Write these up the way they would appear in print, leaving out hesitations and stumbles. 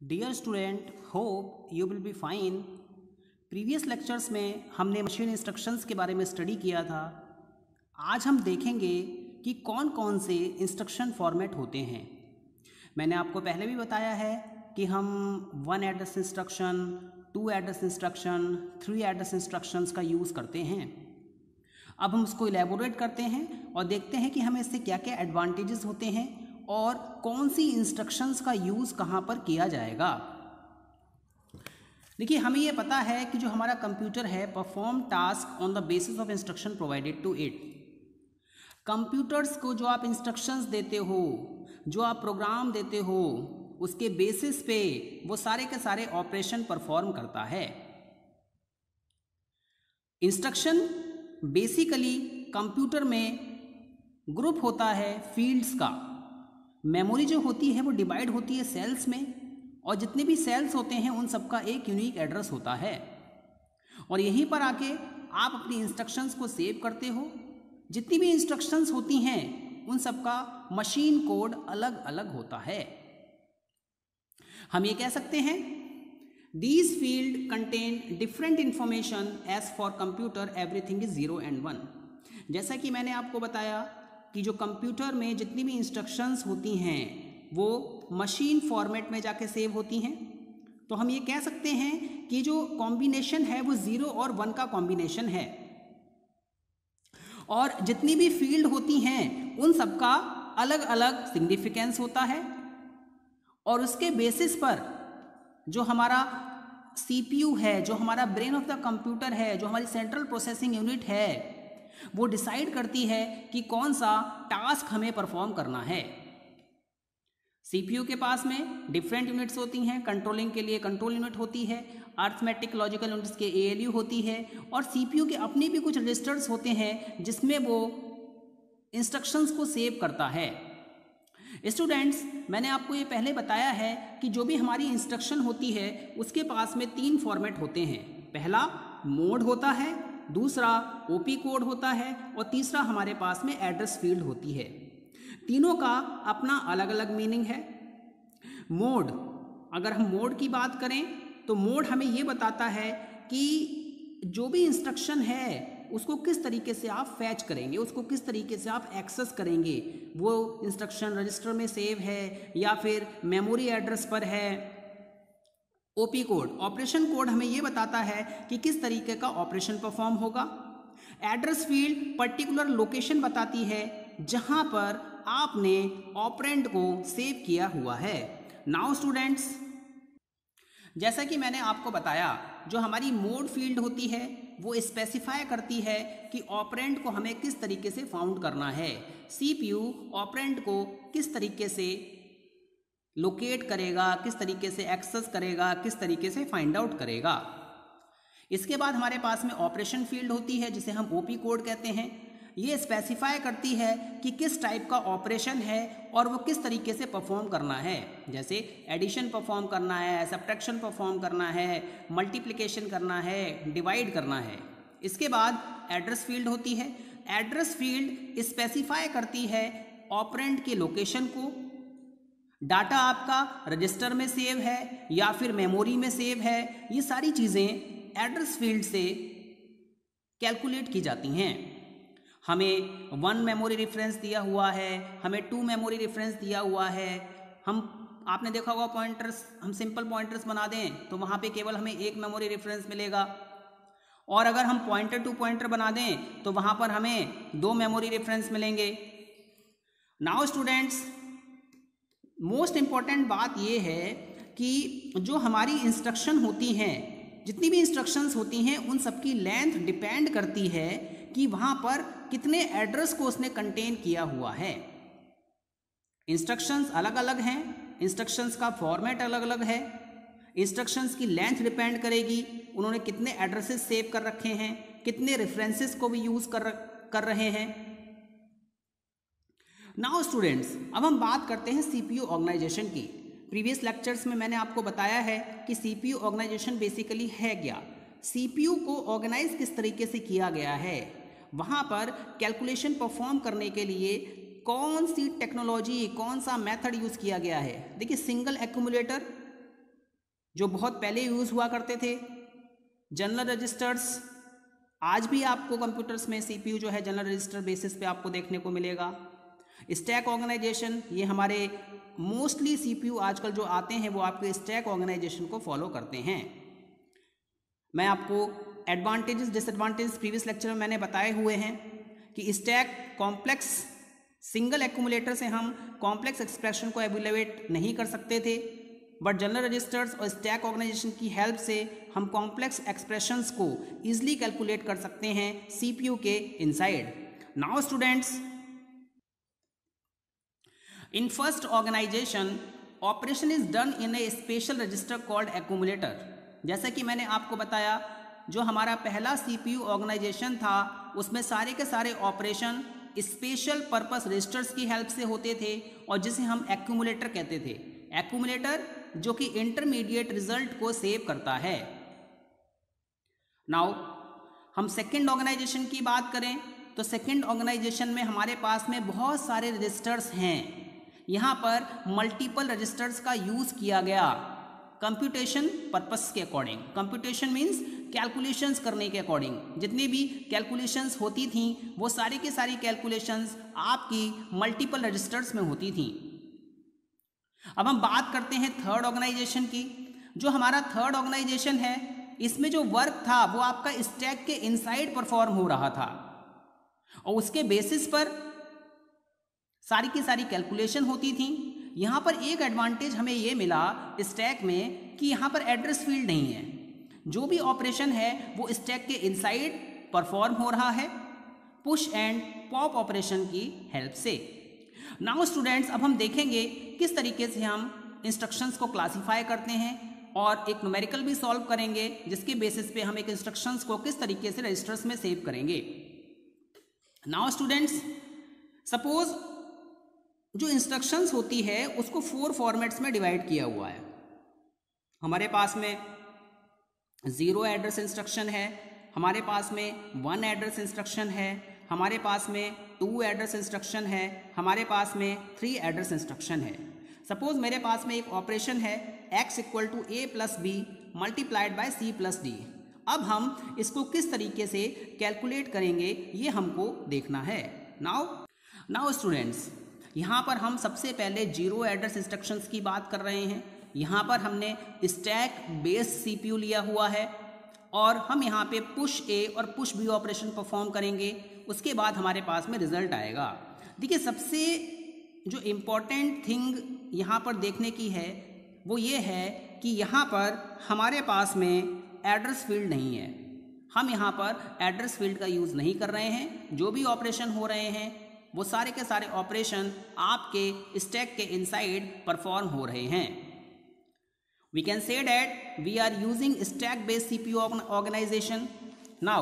Dear student, hope you will be fine. Previous lectures में हमने machine instructions के बारे में स्टडी किया था। आज हम देखेंगे कि कौन कौन से इंस्ट्रक्शन फॉर्मेट होते हैं। मैंने आपको पहले भी बताया है कि हम 1 address instruction, 2 address instruction, 3 address instructions का यूज़ करते हैं। अब हम उसको इलेबोरेट करते हैं और देखते हैं कि हमें इससे क्या क्या एडवांटेजेस होते हैं और कौन सी इंस्ट्रक्शंस का यूज़ कहाँ पर किया जाएगा। देखिए, हमें ये पता है कि जो हमारा कंप्यूटर है perform task on the basis of instruction provided to it. Computers को जो आप इंस्ट्रक्शंस देते हो, जो आप प्रोग्राम देते हो, उसके बेसिस पे वो सारे के सारे ऑपरेशन परफॉर्म करता है। इंस्ट्रक्शन बेसिकली कंप्यूटर में ग्रुप होता है फील्ड्स का। मेमोरी जो होती है वो डिवाइड होती है सेल्स में, और जितने भी सेल्स होते हैं उन सबका एक यूनिक एड्रेस होता है, और यहीं पर आके आप अपनी इंस्ट्रक्शंस को सेव करते हो। जितनी भी इंस्ट्रक्शंस होती हैं उन सबका मशीन कोड अलग अलग होता है। हम ये कह सकते हैं these field contain different information as for computer everything is 0 and 1। जैसा कि मैंने आपको बताया कि जो कंप्यूटर में जितनी भी इंस्ट्रक्शंस होती हैं वो मशीन फॉर्मेट में जाके सेव होती हैं, तो हम ये कह सकते हैं कि जो कॉम्बिनेशन है वो 0 और 1 का कॉम्बिनेशन है, और जितनी भी फील्ड होती हैं उन सबका अलग अलग सिग्निफिकेंस होता है, और उसके बेसिस पर जो हमारा CPU है, जो हमारा ब्रेन ऑफ द कंप्यूटर है, जो हमारी सेंट्रल प्रोसेसिंग यूनिट है, वो डिसाइड करती है कि कौन सा टास्क हमें परफॉर्म करना है। CPU के पास में डिफरेंट यूनिट्स होती हैं। कंट्रोलिंग के लिए कंट्रोल यूनिट होती है, अर्थमेटिक लॉजिकल यूनिट्स के ALU होती है, और CPU के अपने भी कुछ रजिस्टर्स होते हैं जिसमें वो इंस्ट्रक्शंस को सेव करता है। स्टूडेंट्स, मैंने आपको ये पहले बताया है कि जो भी हमारी इंस्ट्रक्शन होती है उसके पास में 3 फॉर्मेट होते हैं। पहला मोड होता है, दूसरा OP कोड होता है, और तीसरा हमारे पास में एड्रेस फील्ड होती है। तीनों का अपना अलग अलग मीनिंग है। मोड, अगर हम मोड की बात करें तो मोड हमें ये बताता है कि जो भी इंस्ट्रक्शन है उसको किस तरीके से आप फैच करेंगे, उसको किस तरीके से आप एक्सेस करेंगे। वो इंस्ट्रक्शन रजिस्टर में सेव है या फिर मेमोरी एड्रेस पर है। OP कोड, ऑपरेशन कोड, हमें ये बताता है कि किस तरीके का ऑपरेशन परफॉर्म होगा। एड्रेस फील्ड पर्टिकुलर लोकेशन बताती है जहां पर आपने ऑपरेंड को सेव किया हुआ है। नाउ स्टूडेंट्स, जैसा कि मैंने आपको बताया, जो हमारी मोड फील्ड होती है वो स्पेसिफाई करती है कि ऑपरेंड को हमें किस तरीके से फाउंड करना है। CPU ऑपरेंड को किस तरीके से लोकेट करेगा, किस तरीके से एक्सेस करेगा, किस तरीके से फाइंड आउट करेगा। इसके बाद हमारे पास में ऑपरेशन फील्ड होती है जिसे हम OP कोड कहते हैं। ये स्पेसिफाई करती है कि किस टाइप का ऑपरेशन है और वो किस तरीके से परफॉर्म करना है। जैसे एडिशन परफॉर्म करना है, सब्ट्रैक्शन परफॉर्म करना है, मल्टीप्लिकेशन करना है, डिवाइड करना है। इसके बाद एड्रेस फील्ड होती है। एड्रेस फील्ड स्पेसिफाई करती है ऑपरेंड के लोकेशन को। डाटा आपका रजिस्टर में सेव है या फिर मेमोरी में सेव है, ये सारी चीज़ें एड्रेस फील्ड से कैलकुलेट की जाती हैं। हमें 1 मेमोरी रेफरेंस दिया हुआ है, हमें 2 मेमोरी रेफरेंस दिया हुआ है। आपने देखा होगा पॉइंटर्स, हम सिंपल पॉइंटर्स बना दें तो वहाँ पे केवल हमें 1 मेमोरी रेफरेंस मिलेगा, और अगर हम पॉइंटर टू पॉइंटर बना दें तो वहाँ पर हमें 2 मेमोरी रेफरेंस मिलेंगे। नाउ स्टूडेंट्स, मोस्ट इम्पॉर्टेंट बात यह है कि जो हमारी इंस्ट्रक्शन होती हैं, जितनी भी इंस्ट्रक्शंस होती हैं उन सबकी लेंथ डिपेंड करती है कि वहाँ पर कितने एड्रेस को उसने कंटेन किया हुआ है। इंस्ट्रक्शंस अलग अलग हैं, इंस्ट्रक्शंस का फॉर्मेट अलग अलग है, इंस्ट्रक्शंस की लेंथ डिपेंड करेगी उन्होंने कितने एड्रेसेस सेव कर रखे हैं, कितने रेफरेंसेस को भी यूज़ कर रहे हैं। नाउ स्टूडेंट्स, अब हम बात करते हैं CPU ऑर्गेनाइजेशन की। प्रीवियस लेक्चर्स में मैंने आपको बताया है कि CPU ऑर्गेनाइजेशन बेसिकली है क्या। CPU को ऑर्गेनाइज किस तरीके से किया गया है, वहाँ पर कैलकुलेशन परफॉर्म करने के लिए कौन सी टेक्नोलॉजी, कौन सा मेथड यूज़ किया गया है। देखिए, सिंगल एक्यूमुलेटर, जो बहुत पहले यूज़ हुआ करते थे, जनरल रजिस्टर्स। आज भी आपको कंप्यूटर्स में सीपीयू जो है जनरल रजिस्टर बेसिस पे आपको देखने को मिलेगा। स्टैक ऑर्गेनाइजेशन, ये हमारे मोस्टली सीपीयू आजकल जो आते हैं वो आपके स्टैक ऑर्गेनाइजेशन को फॉलो करते हैं। मैं आपको एडवांटेजेस डिसएडवांटेजेस प्रीवियस लेक्चर में मैंने बताए हुए हैं कि स्टैक कॉम्प्लेक्स, सिंगल एक्यूमुलेटर से हम कॉम्प्लेक्स एक्सप्रेशन को एवेल्युएट नहीं कर सकते थे, बट जनरल रजिस्टर्स और स्टैक ऑर्गेनाइजेशन की हेल्प से हम कॉम्प्लेक्स एक्सप्रेशंस को ईजिली कैलकुलेट कर सकते हैं सीपीयू के inside. Now students, in first organization operation is done in a special register called accumulator. जैसा कि मैंने आपको बताया, जो हमारा पहला सीपीयू ऑर्गेनाइजेशन था उसमें सारे के सारे ऑपरेशन स्पेशल पर्पस रजिस्टर्स की हेल्प से होते थे और जिसे हम एक्यूमुलेटर कहते थे। एक्यूमुलेटर जो कि इंटरमीडिएट रिजल्ट को सेव करता है। नाउ हम सेकेंड ऑर्गेनाइजेशन की बात करें तो सेकेंड ऑर्गेनाइजेशन में हमारे पास में बहुत सारे रजिस्टर्स हैं। यहाँ पर मल्टीपल रजिस्टर्स का यूज़ किया गया कंप्यूटेशन पर्पस के अकॉर्डिंग। कंप्यूटेशन मीन्स कैलकुलेशंस करने के अकॉर्डिंग। जितनी भी कैलकुलेशंस होती थी वो सारी की सारी कैलकुलेशंस आपकी मल्टीपल रजिस्टर्स में होती थी। अब हम बात करते हैं थर्ड ऑर्गेनाइजेशन की। जो हमारा थर्ड ऑर्गेनाइजेशन है इसमें जो वर्क था वो आपका स्टैक के इनसाइड परफॉर्म हो रहा था और उसके बेसिस पर सारी की सारी कैलकुलेशन होती थी। यहाँ पर एक एडवांटेज हमें ये मिला स्टैक में कि यहाँ पर एड्रेस फील्ड नहीं है। जो भी ऑपरेशन है वो स्टैक के इनसाइड परफॉर्म हो रहा है पुश एंड पॉप ऑपरेशन की हेल्प से। नाउ स्टूडेंट्स, अब हम देखेंगे किस तरीके से हम इंस्ट्रक्शंस को क्लासीफाई करते हैं और एक न्यूमेरिकल भी सॉल्व करेंगे जिसके बेसिस पे हम एक इंस्ट्रक्शंस को किस तरीके से रजिस्टर्स में सेव करेंगे। नाउ स्टूडेंट्स, सपोज जो इंस्ट्रक्शंस होती है उसको 4 फॉर्मेट्स में डिवाइड किया हुआ है। हमारे पास में 0 एड्रेस इंस्ट्रक्शन है, हमारे पास में 1 एड्रेस इंस्ट्रक्शन है, हमारे पास में 2 एड्रेस इंस्ट्रक्शन है, हमारे पास में 3 एड्रेस इंस्ट्रक्शन है। सपोज मेरे पास में एक ऑपरेशन है x equal to a plus B multiplied by c plus D. अब हम इसको किस तरीके से कैलकुलेट करेंगे ये हमको देखना है। नाउ स्टूडेंट्स, यहाँ पर हम सबसे पहले 0 एड्रेस इंस्ट्रक्शंस की बात कर रहे हैं। यहाँ पर हमने स्टैक बेस्ड सीपीयू लिया हुआ है और हम यहाँ पे पुश ए और पुश बी ऑपरेशन परफॉर्म करेंगे। उसके बाद हमारे पास में रिजल्ट आएगा। देखिए, सबसे जो इम्पोर्टेंट थिंग यहाँ पर देखने की है वो ये है कि यहाँ पर हमारे पास में एड्रेस फील्ड नहीं है। हम यहाँ पर एड्रेस फील्ड का यूज़ नहीं कर रहे हैं। जो भी ऑपरेशन हो रहे हैं वो सारे के सारे ऑपरेशन आपके स्टैक के इनसाइड परफॉर्म हो रहे हैं। We can say that we are using stack based CPU organization. Now,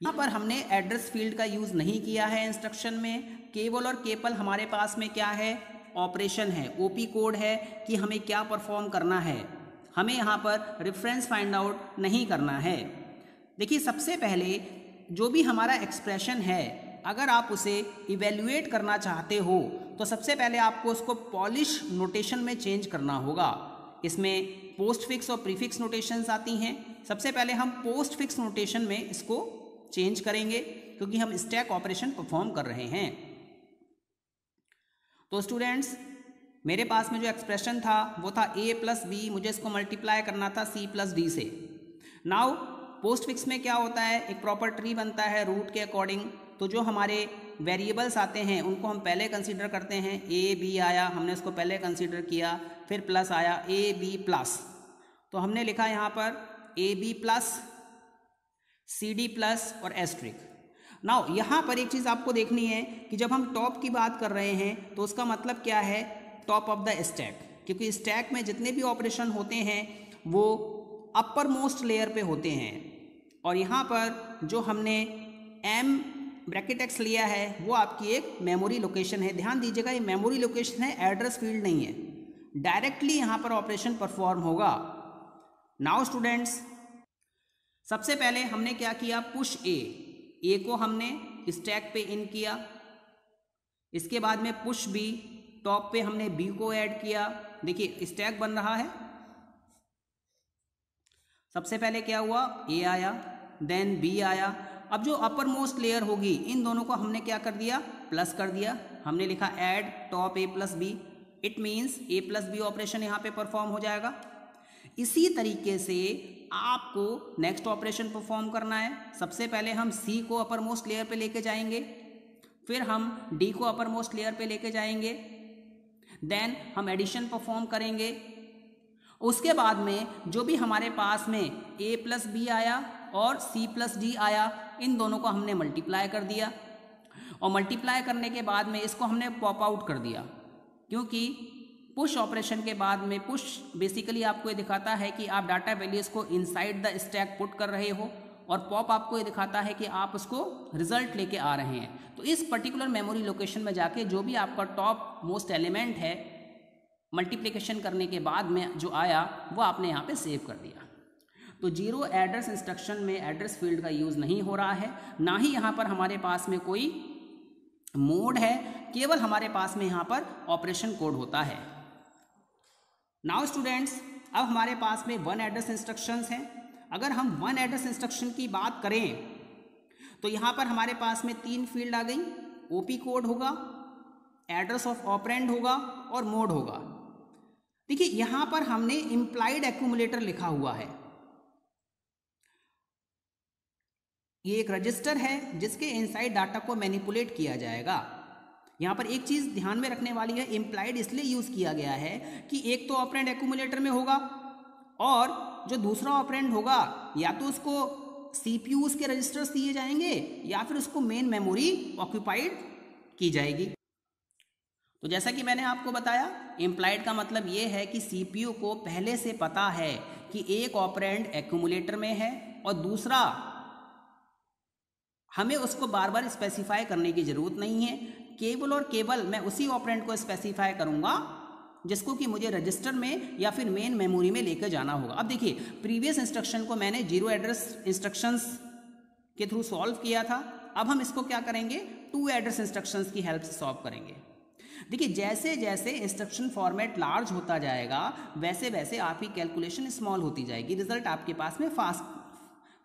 यहाँ पर हमने एड्रेस फील्ड का यूज़ नहीं किया है इंस्ट्रक्शन में। केवल और केवल हमारे पास में क्या है, ऑपरेशन है, ओपी कोड है कि हमें क्या परफॉर्म करना है। हमें यहाँ पर रेफरेंस फाइंड आउट नहीं करना है। देखिए, सबसे पहले जो भी हमारा एक्सप्रेशन है अगर आप उसे इवेल्युएट करना चाहते हो तो सबसे पहले आपको उसको पॉलिश नोटेशन में चेंज करना होगा। इसमें पोस्ट फिक्स और प्रीफिक्स नोटेशंस आती हैं। सबसे पहले हम पोस्ट फिक्स नोटेशन में इसको चेंज करेंगे क्योंकि हम स्टैक ऑपरेशन परफॉर्म कर रहे हैं। तो स्टूडेंट्स, मेरे पास में जो एक्सप्रेशन था वो था a प्लस बी, मुझे इसको मल्टीप्लाई करना था c प्लस डी से। नाउ पोस्ट फिक्स में क्या होता है, एक प्रॉपर ट्री बनता है रूट के अकॉर्डिंग। तो जो हमारे वेरिएबल्स आते हैं उनको हम पहले कंसीडर करते हैं। a b आया, हमने उसको पहले कंसीडर किया, फिर प्लस आया a b प्लस, तो हमने लिखा यहाँ पर a b plus c d plus और एस्ट्रिक। नाउ यहाँ पर एक चीज़ आपको देखनी है कि जब हम टॉप की बात कर रहे हैं तो उसका मतलब क्या है, टॉप ऑफ द स्टैक, क्योंकि स्टैक में जितने भी ऑपरेशन होते हैं वो अपर मोस्ट लेयर पे होते हैं। और यहाँ पर जो हमने m ब्रैकेट x लिया है वो आपकी एक मेमोरी लोकेशन है। ध्यान दीजिएगा, ये मेमोरी लोकेशन है, एड्रेस फील्ड नहीं है। डायरेक्टली यहाँ पर ऑपरेशन परफॉर्म होगा। नाउ स्टूडेंट्स, सबसे पहले हमने क्या किया, पुश ए को हमने स्टैक पे इन किया। इसके बाद में पुश बी, टॉप पे हमने बी को ऐड किया। देखिए स्टैक बन रहा है सबसे पहले क्या हुआ, ए आया, देन बी आया। अब जो अपर मोस्ट लेयर होगी इन दोनों को हमने क्या कर दिया, प्लस कर दिया। हमने लिखा add top A plus B, it means A plus B operation यहाँ पे परफॉर्म हो जाएगा। इसी तरीके से आपको नेक्स्ट ऑपरेशन परफॉर्म करना है। सबसे पहले हम सी को अपर मोस्ट लेयर पे लेके जाएंगे, फिर हम डी को अपर मोस्ट लेयर पे लेके जाएंगे, देन हम एडिशन परफॉर्म करेंगे। उसके बाद में जो भी हमारे पास में ए प्लस बी आया और सी प्लस डी आया, इन दोनों को हमने मल्टीप्लाई कर दिया और मल्टीप्लाई करने के बाद में इसको हमने पॉप आउट कर दिया, क्योंकि पुश ऑपरेशन के बाद में पुश बेसिकली आपको ये दिखाता है कि आप डाटा वैल्यूज को इनसाइड द स्टैक पुट कर रहे हो, और पॉप आपको ये दिखाता है कि आप उसको रिजल्ट लेके आ रहे हैं। तो इस पर्टिकुलर मेमोरी लोकेशन में जाके जो भी आपका टॉप मोस्ट एलिमेंट है मल्टीप्लिकेशन करने के बाद में जो आया वो आपने यहाँ पे सेव कर दिया। तो जीरो एड्रेस इंस्ट्रक्शन में एड्रेस फील्ड का यूज़ नहीं हो रहा है, ना ही यहाँ पर हमारे पास में कोई मोड है, केवल हमारे पास में यहाँ पर ऑपरेशन कोड होता है। नाउ स्टूडेंट्स, अब हमारे पास में वन एड्रेस इंस्ट्रक्शंस हैं। अगर हम वन एड्रेस इंस्ट्रक्शन की बात करें तो यहाँ पर हमारे पास में 3 फील्ड आ गई, ओपी कोड होगा, एड्रेस ऑफ ऑपरेंड होगा और मोड होगा। देखिए यहाँ पर हमने इम्प्लाइड एक्यूमुलेटर लिखा हुआ है। ये एक रजिस्टर है जिसके इनसाइड डाटा को मैनिपुलेट किया जाएगा। यहाँ पर एक चीज़ ध्यान में रखने वाली है, इम्प्लाइड इसलिए यूज़ किया गया है कि एक तो ऑपरेंड एक्यूमुलेटर में होगा और जो दूसरा ऑपरेंड होगा या तो उसको सीपीयूज के रजिस्टर्स दिए जाएंगे या फिर उसको मेन मेमोरी ऑक्यूपाइड की जाएगी। तो जैसा कि मैंने आपको बताया, इम्प्लाइड का मतलब ये है कि सीपीयू को पहले से पता है कि एक ऑपरेंड एक्यूमुलेटर में है और दूसरा हमें उसको बार बार स्पेसिफाई करने की ज़रूरत नहीं है। केवल और केवल मैं उसी ऑपरेंड को स्पेसिफाई करूँगा जिसको कि मुझे रजिस्टर में या फिर मेन मेमोरी में लेकर जाना होगा। अब देखिए, प्रीवियस इंस्ट्रक्शन को मैंने जीरो एड्रेस इंस्ट्रक्शंस के थ्रू सॉल्व किया था। अब हम इसको क्या करेंगे, 2 एड्रेस इंस्ट्रक्शंस की हेल्प से सॉल्व करेंगे। देखिए, जैसे जैसे इंस्ट्रक्शन फॉर्मेट लार्ज होता जाएगा वैसे वैसे आपकी कैलकुलेशन स्मॉल होती जाएगी, रिजल्ट आपके पास में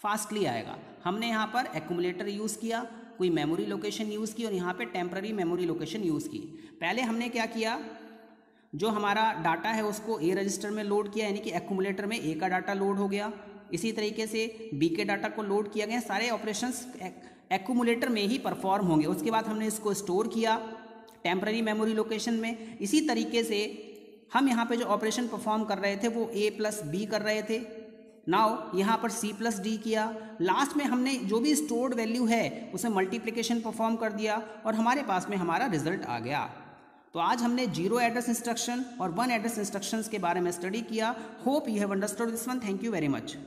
फास्टली आएगा। हमने यहाँ पर एक्यूमुलेटर यूज़ किया, कोई मेमोरी लोकेशन यूज़ की और यहाँ पे टेम्पररी मेमोरी लोकेशन यूज़ की। पहले हमने क्या किया, जो हमारा डाटा है उसको ए रजिस्टर में लोड किया, यानी कि एक्यूमुलेटर में ए का डाटा लोड हो गया। इसी तरीके से बी के डाटा को लोड किया गया। सारे ऑपरेशंस एक्यूमुलेटर में ही परफॉर्म होंगे। उसके बाद हमने इसको स्टोर किया टेम्पररी मेमोरी लोकेशन में। इसी तरीके से हम यहाँ पे जो ऑपरेशन परफॉर्म कर रहे थे वो ए प्लस बी कर रहे थे। नाउ यहाँ पर सी प्लस डी किया। लास्ट में हमने जो भी स्टोर्ड वैल्यू है उसे मल्टीप्लिकेशन परफॉर्म कर दिया और हमारे पास में हमारा रिजल्ट आ गया। तो आज हमने जीरो एड्रेस इंस्ट्रक्शन और वन एड्रेस इंस्ट्रक्शंस के बारे में स्टडी किया। Hope you have understood this one. Thank you very much.